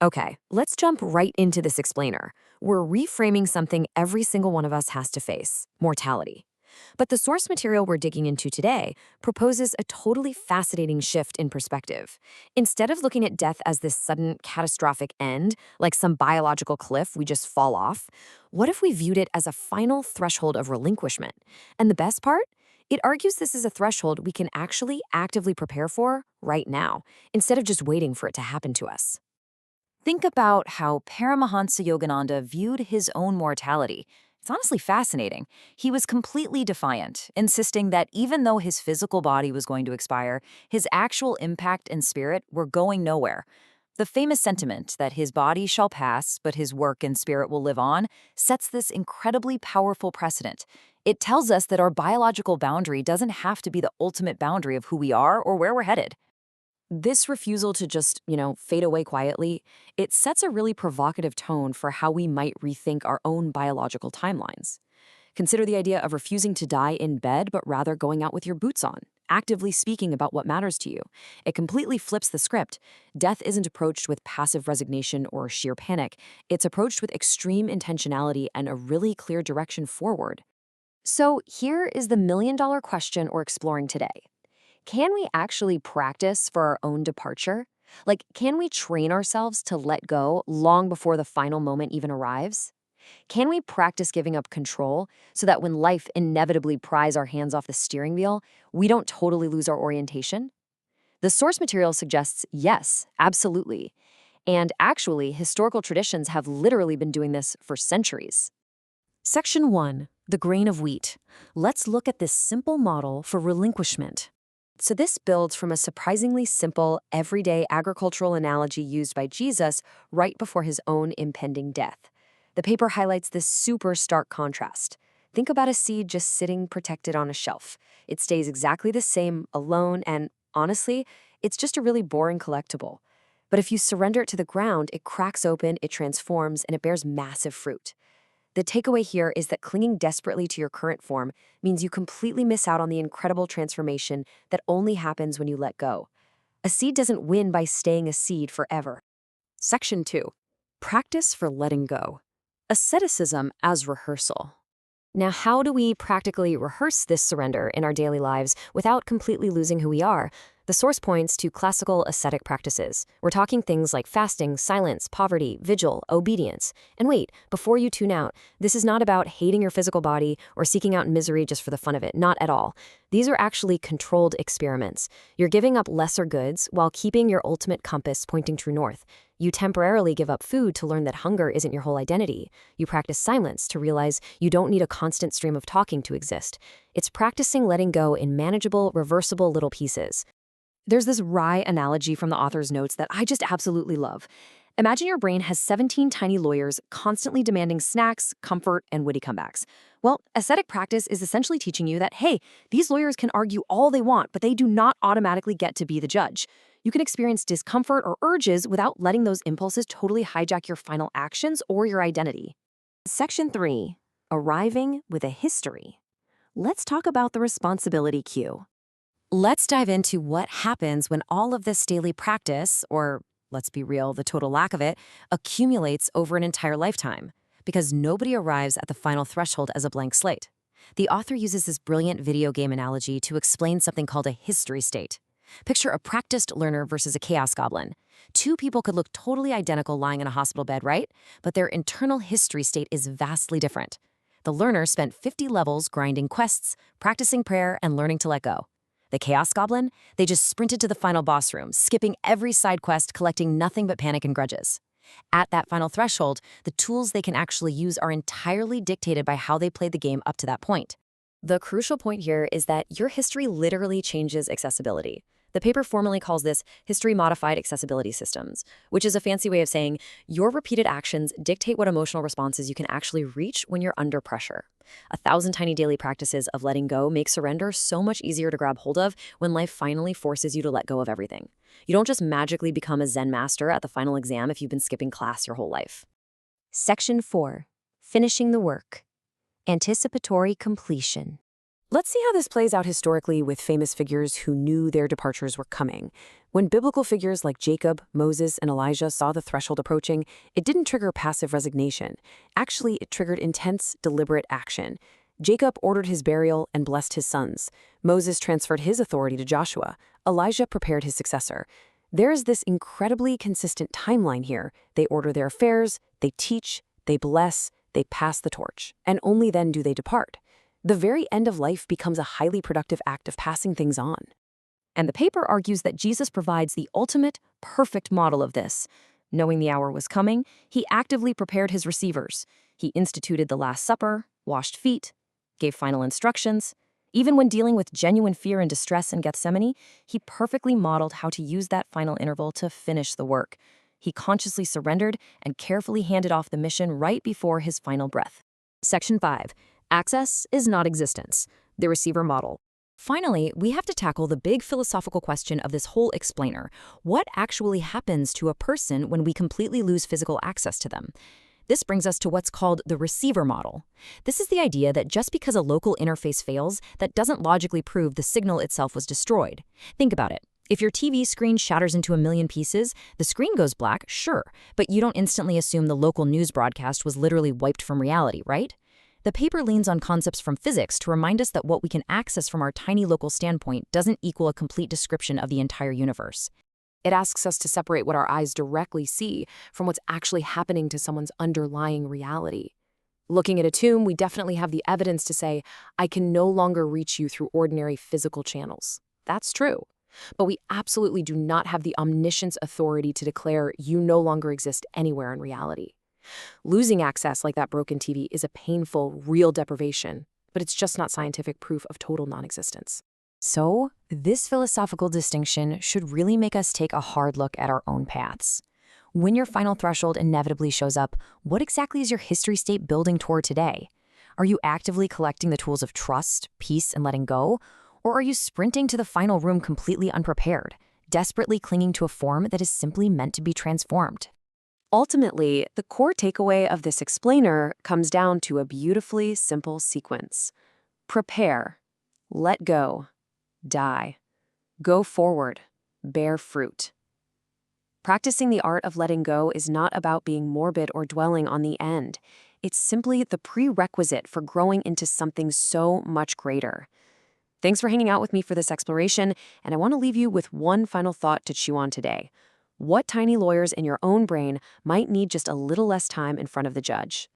Okay, let's jump right into this explainer. We're reframing something every single one of us has to face: mortality. But the source material we're digging into today proposes a totally fascinating shift in perspective. Instead of looking at death as this sudden catastrophic end, like some biological cliff we just fall off, what if we viewed it as a final threshold of relinquishment? And the best part? It argues this is a threshold we can actually actively prepare for right now, instead of just waiting for it to happen to us. Think about how Paramahansa Yogananda viewed his own mortality. It's honestly fascinating. He was completely defiant, insisting that even though his physical body was going to expire, his actual impact and spirit were going nowhere. The famous sentiment that his body shall pass, but his work and spirit will live on, sets this incredibly powerful precedent. It tells us that our biological boundary doesn't have to be the ultimate boundary of who we are or where we're headed. This refusal to just, fade away quietly, it sets a really provocative tone for how we might rethink our own biological timelines. Consider the idea of refusing to die in bed, but rather going out with your boots on, actively speaking about what matters to you. It completely flips the script. Death isn't approached with passive resignation or sheer panic. It's approached with extreme intentionality and a really clear direction forward. So here is the million-dollar question we're exploring today. Can we actually practice for our own departure? Like, can we train ourselves to let go long before the final moment even arrives? Can we practice giving up control so that when life inevitably pries our hands off the steering wheel, we don't totally lose our orientation? The source material suggests yes, absolutely. And actually, historical traditions have literally been doing this for centuries. Section 1, the grain of wheat. Let's look at this simple model for relinquishment. So this builds from a surprisingly simple, everyday agricultural analogy used by Jesus right before his own impending death. The paper highlights this super stark contrast. Think about a seed just sitting protected on a shelf. It stays exactly the same, alone, and honestly, it's just a really boring collectible. But if you surrender it to the ground, it cracks open, it transforms, and it bears massive fruit. The takeaway here is that clinging desperately to your current form means you completely miss out on the incredible transformation that only happens when you let go. A seed doesn't win by staying a seed forever. Section 2. Practice for letting go. Asceticism as rehearsal. Now, how do we practically rehearse this surrender in our daily lives without completely losing who we are? The source points to classical ascetic practices. We're talking things like fasting, silence, poverty, vigil, obedience. And wait, before you tune out, this is not about hating your physical body or seeking out misery just for the fun of it. Not at all. These are actually controlled experiments. You're giving up lesser goods while keeping your ultimate compass pointing true north. You temporarily give up food to learn that hunger isn't your whole identity. You practice silence to realize you don't need a constant stream of talking to exist. It's practicing letting go in manageable, reversible little pieces. There's this wry analogy from the author's notes that I just absolutely love. Imagine your brain has 17 tiny lawyers constantly demanding snacks, comfort, and witty comebacks. Well, ascetic practice is essentially teaching you that, hey, these lawyers can argue all they want, but they do not automatically get to be the judge. You can experience discomfort or urges without letting those impulses totally hijack your final actions or your identity. Section 3. Arriving with a history. Let's talk about the responsibility cue. Let's dive into what happens when all of this daily practice, or let's be real, the total lack of it, accumulates over an entire lifetime, because nobody arrives at the final threshold as a blank slate. The author uses this brilliant video game analogy to explain something called a history state. Picture a practiced learner versus a chaos goblin. Two people could look totally identical lying in a hospital bed, right? But their internal history state is vastly different. The learner spent 50 levels grinding quests, practicing prayer, and learning to let go. The Chaos Goblin, they just sprinted to the final boss room, skipping every side quest, collecting nothing but panic and grudges. At that final threshold, the tools they can actually use are entirely dictated by how they played the game up to that point. The crucial point here is that your history literally changes accessibility. The paper formally calls this history-modified accessibility systems, which is a fancy way of saying your repeated actions dictate what emotional responses you can actually reach when you're under pressure. 1,000 tiny daily practices of letting go make surrender so much easier to grab hold of when life finally forces you to let go of everything. You don't just magically become a Zen master at the final exam if you've been skipping class your whole life. Section 4. Finishing the work. Anticipatory completion. Let's see how this plays out historically with famous figures who knew their departures were coming. When biblical figures like Jacob, Moses, and Elijah saw the threshold approaching, it didn't trigger passive resignation. Actually, it triggered intense, deliberate action. Jacob ordered his burial and blessed his sons. Moses transferred his authority to Joshua. Elijah prepared his successor. There is this incredibly consistent timeline here. They order their affairs, they teach, they bless, they pass the torch, and only then do they depart. The very end of life becomes a highly productive act of passing things on. And the paper argues that Jesus provides the ultimate, perfect model of this. Knowing the hour was coming, he actively prepared his receivers. He instituted the Last Supper, washed feet, gave final instructions. Even when dealing with genuine fear and distress in Gethsemane, he perfectly modeled how to use that final interval to finish the work. He consciously surrendered and carefully handed off the mission right before his final breath. Section 5. Access is not existence. The receiver model. Finally, we have to tackle the big philosophical question of this whole explainer. What actually happens to a person when we completely lose physical access to them? This brings us to what's called the receiver model. This is the idea that just because a local interface fails, that doesn't logically prove the signal itself was destroyed. Think about it. If your TV screen shatters into a million pieces, the screen goes black, sure, but you don't instantly assume the local news broadcast was literally wiped from reality, right? The paper leans on concepts from physics to remind us that what we can access from our tiny local standpoint doesn't equal a complete description of the entire universe. It asks us to separate what our eyes directly see from what's actually happening to someone's underlying reality. Looking at a tomb, we definitely have the evidence to say, I can no longer reach you through ordinary physical channels. That's true. But we absolutely do not have the omniscience authority to declare you no longer exist anywhere in reality. Losing access like that broken TV is a painful, real deprivation, but it's just not scientific proof of total non-existence. So, this philosophical distinction should really make us take a hard look at our own paths. When your final threshold inevitably shows up, what exactly is your history state building toward today? Are you actively collecting the tools of trust, peace, and letting go? Or are you sprinting to the final room completely unprepared, desperately clinging to a form that is simply meant to be transformed? Ultimately, the core takeaway of this explainer comes down to a beautifully simple sequence. Prepare, let go, die, go forward, bear fruit. Practicing the art of letting go is not about being morbid or dwelling on the end. It's simply the prerequisite for growing into something so much greater. Thanks for hanging out with me for this exploration, and I want to leave you with one final thought to chew on today. What tiny lawyers in your own brain might need just a little less time in front of the judge?